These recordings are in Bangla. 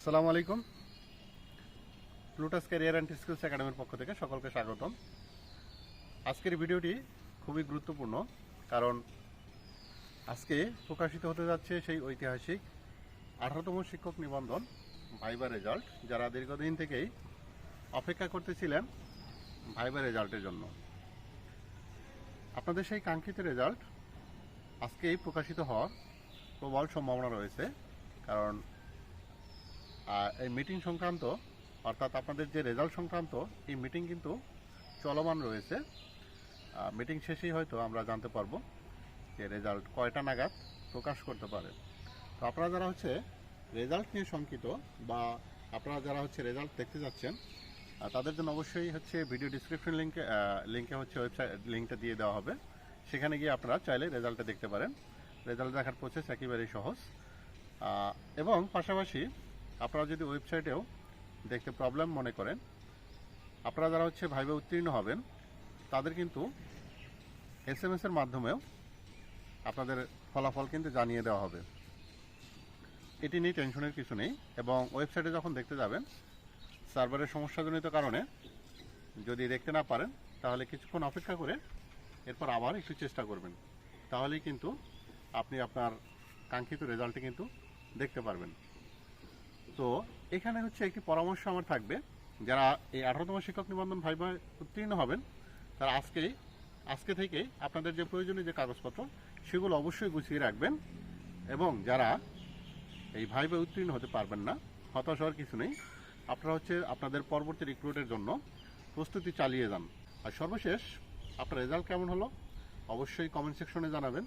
আসসালামু আলাইকুম। প্লুটাস ক্যারিয়ার অ্যান্ড স্কিলস একাডেমির পক্ষ থেকে সকলকে স্বাগতম। আজকের ভিডিওটি খুবই গুরুত্বপূর্ণ, কারণ আজকে প্রকাশিত হতে যাচ্ছে সেই ঐতিহাসিক 18তম শিক্ষক নিবন্ধন ভাইবা রেজাল্ট, যারা দীর্ঘদিন থেকেই অপেক্ষা করতেছিলেন ভাইবা রেজাল্টের জন্য। আপনাদের সেই কাঙ্ক্ষিত রেজাল্ট আজকেই প্রকাশিত হওয়ার প্রবল সম্ভাবনা রয়েছে, কারণ এই মিটিং সংক্রান্ত, অর্থাৎ আপনাদের যে রেজাল্ট সংক্রান্ত এই মিটিং কিন্তু চলমান রয়েছে। মিটিং শেষেই হয়তো আমরা জানতে পারবো যে রেজাল্ট কয়টা নাগাদ প্রকাশ করতে পারে। তো আপনারা যারা রেজাল্ট নিয়ে শঙ্কিত, বা আপনারা যারা রেজাল্ট দেখতে যাচ্ছেন, তাদের জন্য অবশ্যই ভিডিও ডিসক্রিপশন লিঙ্কে ওয়েবসাইট লিঙ্কটা দিয়ে দেওয়া হবে। সেখানে গিয়ে আপনারা চাইলে রেজাল্টটা দেখতে পারেন। রেজাল্ট দেখার প্রসেস একেবারেই সহজ, এবং পাশাপাশি আপনারা যদি ওয়েবসাইটেও দেখতে প্রবলেম মনে করেন, আপনারা যারা ভাইবা উত্তীর্ণ হবেন তাদের কিন্তু SMS এর মাধ্যমেও আপনাদের ফলাফল কিন্তু জানিয়ে দেওয়া হবে। এটি নিয়ে টেনশনের কিছু নেই। এবং ওয়েবসাইটে যখন দেখতে যাবেন, সার্ভারের সমস্যাজনিত কারণে যদি দেখতে না পারেন, তাহলে কিছুক্ষণ অপেক্ষা করে এরপর আবার একটু চেষ্টা করবেন, তাহলেই কিন্তু আপনি আপনার কাঙ্ক্ষিত রেজাল্টটি কিন্তু দেখতে পারবেন। তো এখানে একটি পরামর্শ আমার থাকবে, যারা এই 18তম শিক্ষক নিবন্ধন ভাইবা উত্তীর্ণ হবেন, তারা আজকে থেকেই আপনাদের যে প্রয়োজনীয় যে কাগজপত্র সেগুলো অবশ্যই গুছিয়ে রাখবেন। এবং যারা এই ভাইবা উত্তীর্ণ হতে পারবেন না, হতাশ হওয়ার কিছু নেই। আপনারা আপনাদের পরবর্তী রিক্রুটের জন্য প্রস্তুতি চালিয়ে যান। আর সর্বশেষ, আপনার রেজাল্ট কেমন হলো অবশ্যই কমেন্ট সেকশনে জানাবেন।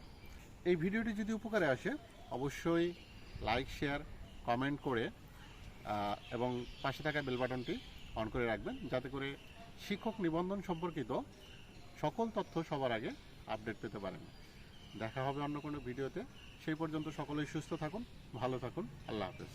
এই ভিডিওটি যদি উপকারে আসে, অবশ্যই লাইক, শেয়ার, কমেন্ট করে এবং পাশে থাকা বেল বাটনটি অন করে রাখবেন, যাতে করে শিক্ষক নিবন্ধন সম্পর্কিত সকল তথ্য সবার আগে আপডেট পেতে পারেন। দেখা হবে অন্য কোনো ভিডিওতে। সেই পর্যন্ত সকলেই সুস্থ থাকুন, ভালো থাকুন। আল্লাহ হাফেজ।